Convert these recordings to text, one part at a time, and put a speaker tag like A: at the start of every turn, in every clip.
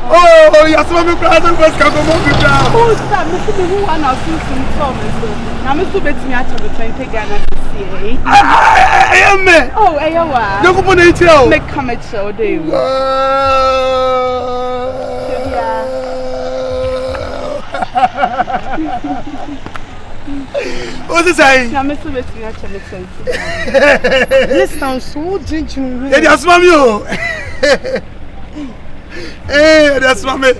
A: Oh, yes, I'm a brother. What's going on?
B: Oh, stop. Who are now seeing some Thomas? I'm to bet me out of the 20 Ghana to see.
A: I am me.
B: Oh, I am.
A: You go on it, yo.
B: Make come at show, do you?
A: What's it saying?
B: I'm to bet me out of the 20. Lista, so ginger.
A: That's Mammy. Hey, that's Mammy.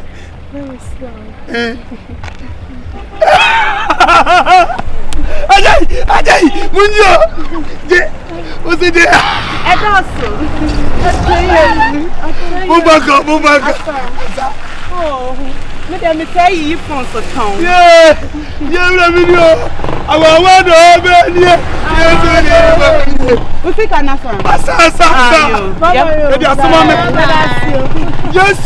A: Ajay, Munyo. What's it there? Mubaka.
B: Oh, let me tell you from the town.
A: Yeah, let me know. I want to be here.
B: What's it can happen?
A: Yes,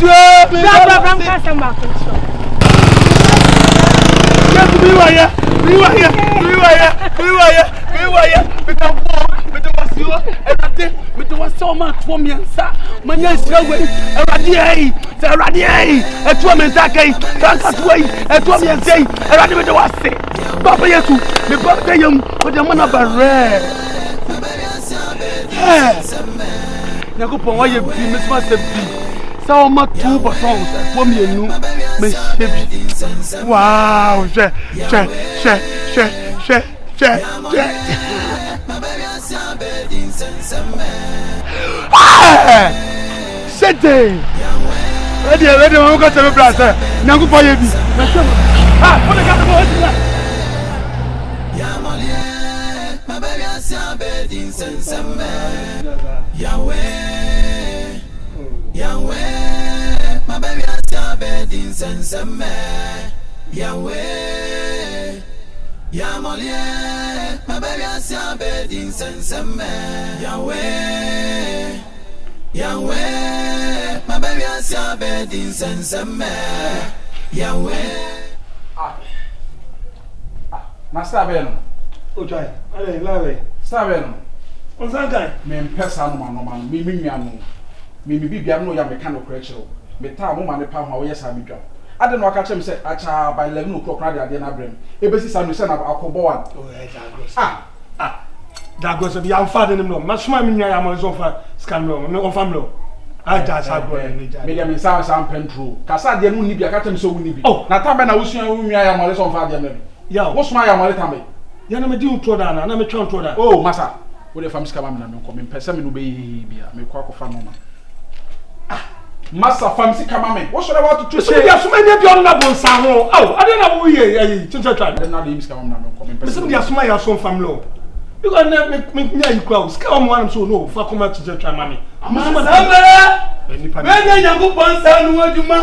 A: wow, ready, I'm going to the brother. Now go for you. Yahweh, my baby, I bed in Sensame. Yahweh, Yamolie, my baby, I bed in Sensame. Yahweh, Yahweh, my baby, I bed in Sensame. Yahweh. Master Ben. Okay, allez, là, oui. Saben. On s'en gagne. Mais personne man, me bibi am no ya meka no kra chiro me ta mo ma ne pa ho wo yesa bidwa ade no aka chem se acha by 11 o'clock na de na brem ebesi sa no se na akobo wan da go so bi am fa de no masuma mi nwa ya mo so fa scan no me on fam no aja sa go ni ja me dia me sa pentro kasa de no ni bia ka chem so wo ni bi na ta be na wo sua wo nwa ya mo so fa de me ya wo suma ya mo le ta me ya na me di utro da na me twa utro da oh masa wo de fam ska ba me na me ko me pese me no be bia me kwa ko fa no na Massa famsi kamame. What should I want to say? Yes, many of you na bon saho. Oh, I don't know who ye. Chincha try. I don't know the miss kamame na me come. Person dey asuma ya so family. You go na me you crowd. Scam one so no. For come to try mami. Mama da. When you bon sanu aduma.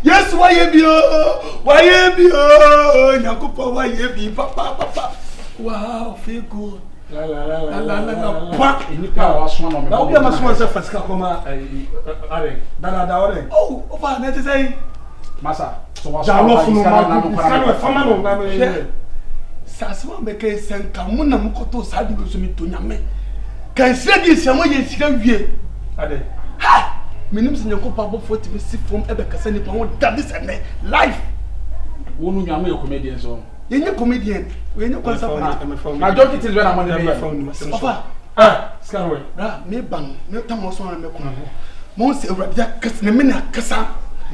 A: Yes, why ye bi o? Why ye bi o? Nyakupo why ye bi papa. Wow, feel good. La pa inipa wasoma no me na obi amasoma se fasika koma da ore oh ofa na te say masa so wasoma na no fama no na me sasema be ke senka mu na mkoto sadi bi so mi to nyame kan sredi siamo ye sika wie ade ha menim se nyakopa bo 40 be si from ebe kasa ni pa won da this and life wonu nyame ye comedian so yenye comedian wenye kwa safa na don't it is when I'm on the phone ofa scanway na me ban me tamo so na me ko mo se awrade kasa na me na kasa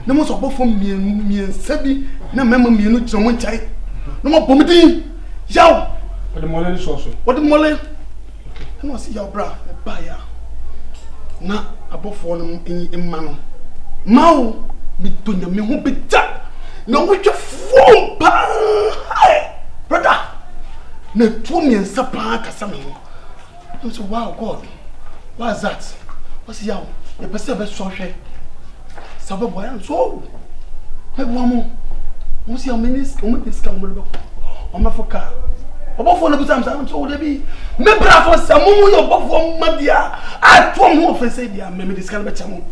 A: na mo so bofo miensa bi na mema mienu giro mo nchai na mo bomdin yaw wode mole ni so wode mole na si yaw bra e ba ya na abofo no enyi emma no mawo bi tonya me ho beja No, which a phone, brother. No, 2 million sapaka, some. I said, wow, God, what's that? What's the young? The person of social. Sabba boy, I'm so. My woman, what's your minister? This come on my foca. About 4 of times, I'm told to be. Remember, for some more, your buff from Madia. I told more for say, dear, maybe this kind of chamu.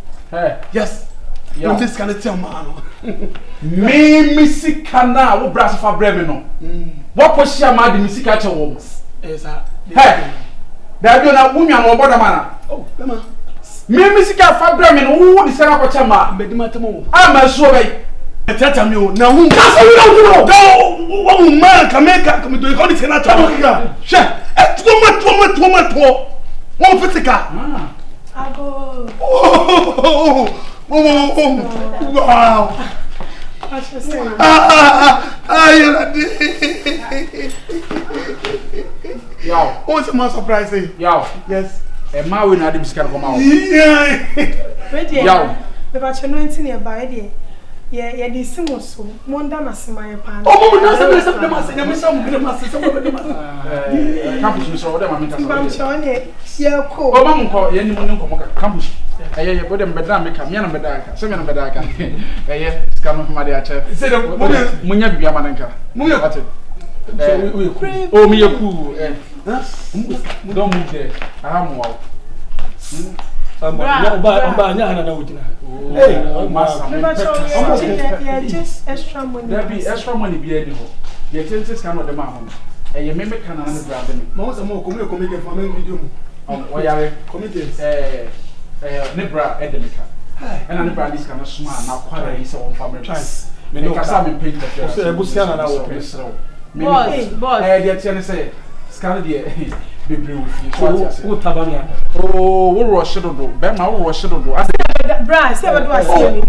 A: Yes, this kind of chamu.
C: Me, Missy Kana, what brass for Bremino? What was she mad in Missy Catcher Wombs? Hey, there be a woman or Bodamana. Oh, me, Missy Cat Bremen, who is Sarah Chama, Medimatamu. I'm a survey. Tell me now, who doesn't know? One man can make a come to the Holy Senator. Share a 2 months, 1 physical.
B: I go.
A: Wow.
B: What's your saying?
A: Yo, what's the most surprising?
C: Yo,
A: yes.
C: A man will not be scared of my
B: Yo, about your 19 year by idea. Yeah, the same so. Monda na sima pan.
A: Oh, no, campus is all them.
B: Yeah, cool.
C: Oh, Mamma call any one campus. I put them bedam, Miana Bedaka, Seven Bedaka. Eh, Scam from Madia. Say, Munya Biamanka. Muya. Oh, me a cool. Don't move there. I am wow.
B: Hey, just extra money.
C: There be extra money be able. The tenses cannot the man. And you may make an underground.
A: Most of more comedy for me video.
C: Why are committees? Nebra Edemica. And the brand is kind of smart. Now, quite his own family. Make us have been painted. Busiana now. Boss, I say, Scarlet. Who Tabania? Oh, what was shadow do? Bema was shadow do.
B: Bra, say what do I say?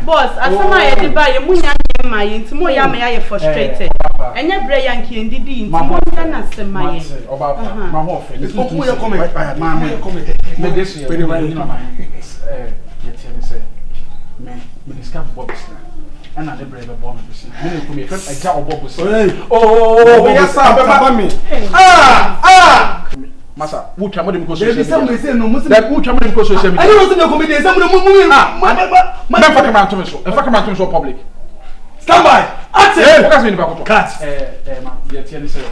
B: Boss, as somebody buy a munya my into more yam I frustrated. And your bray Yankee and did into more than a semi.
C: About my whole friend. It's not your comment. My comment. This year, very well. Yet, say, man, we discover Bob's. And I never ever born with me. I tell Bob. Oh, yes, sir. Massa, who come with him because there's somebody saying no Muslim that who come with him because I don't know comedy. Some of the movie. My fucking man to me so. If I come out to public. Stand by. I say, focus me in the back. Cat. Man, the TN say.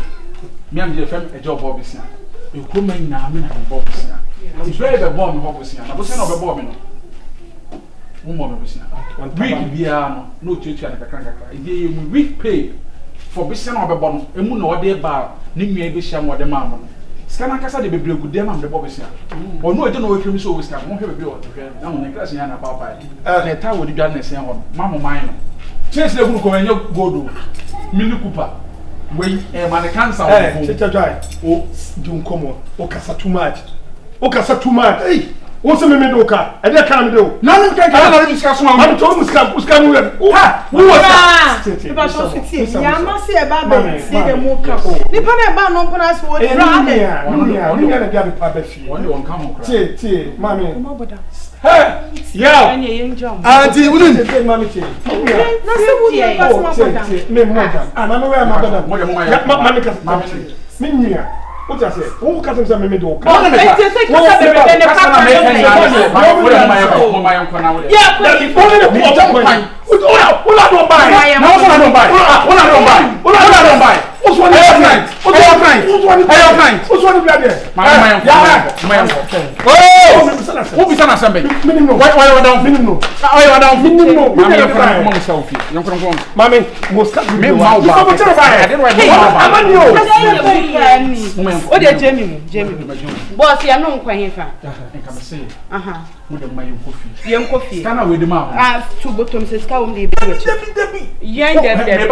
C: Me and the friend a job Bob is here. You come in now, me and Bob is here. It's very the bomb Bob is here. I was saying of a bomb. Week piano, no church and a crank. Week pay for business of a bonnet, a moon or day bar, Nimmy Bisham or the mamma. Scanacasa de Bible good them and the Bobbicia. Or no, I don't know if you so we can won't have a bill. I'm on the class in Anna Papa. The town with the darkness and Mamma mine. Chase the book and you go do. Millie Cooper. Wait, a man cancer. Oh, don't come on. Oh, Cassa too much. Oh, Cassa too much. Hey. What's the Medoka? I didn't come do. None can discuss one. I'm told who's coming. Who was that?
B: I must say about the Moka. The Panama no Panas would rather. Mammy,
A: yeah, Auntie wouldn't take Mammy. Mammy, what I say? Who cut himself a dog?
B: What did Jamie? Boss, you know quite far. Young coffee. Can I with the mouth? 2 bottoms is cow be young Debbie.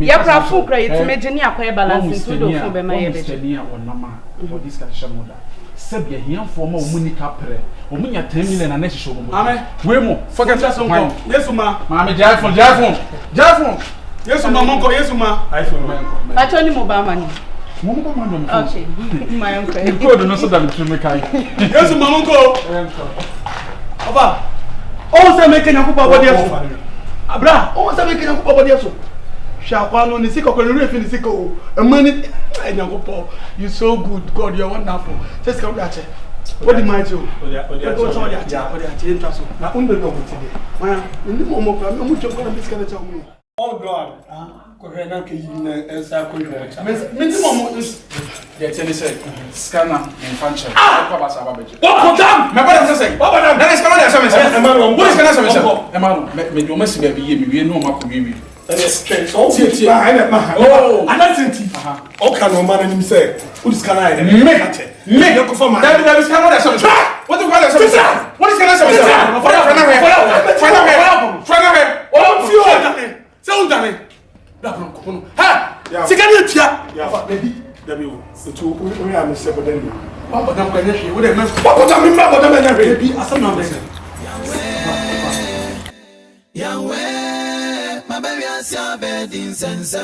B: Yapra full credit, imagine your queer balance to do for my or Nama or discussion. Sabia here for more money capre. Or me at 10 million and next show. Wemo, forget us on one. Yes, ma. Mammy Jaffon. Yes, Mamma. Yes, ma. I told him about money. Okay, my uncle. You could not so that to me. Yes, my uncle. Papa,
A: Oh, say make Nyankopɔ body so. Abra, oh say make Nyankopɔ body so. Shakwa no ni sika ko ni refi ni sika o. Emani Nyankopɔ, you so good. God, you are wonderful. Just come that che. What the might you? Na unbe no mutide. Maya, ndi mo mo kwa mo choko na bisika na cha mu. Oh God. Ko he na ke yi na ensa ko yi mo. Me ndi mo mo
C: they tell you say scanner in function. Ko ba sa ba beje.
A: What dam?
C: Me ba dem say. What dam? Na scanner dey say me say. What is scanner say me? E ma no me do mesi ba bi ye me wie no ma ko wie.
A: Oh, another thing. Okay, no man, and say, who is Ghanaian? Me, you confirm. That is Ghanaian. What do you call it? What is Ghanaian?
D: My baby, I see a bed in sense.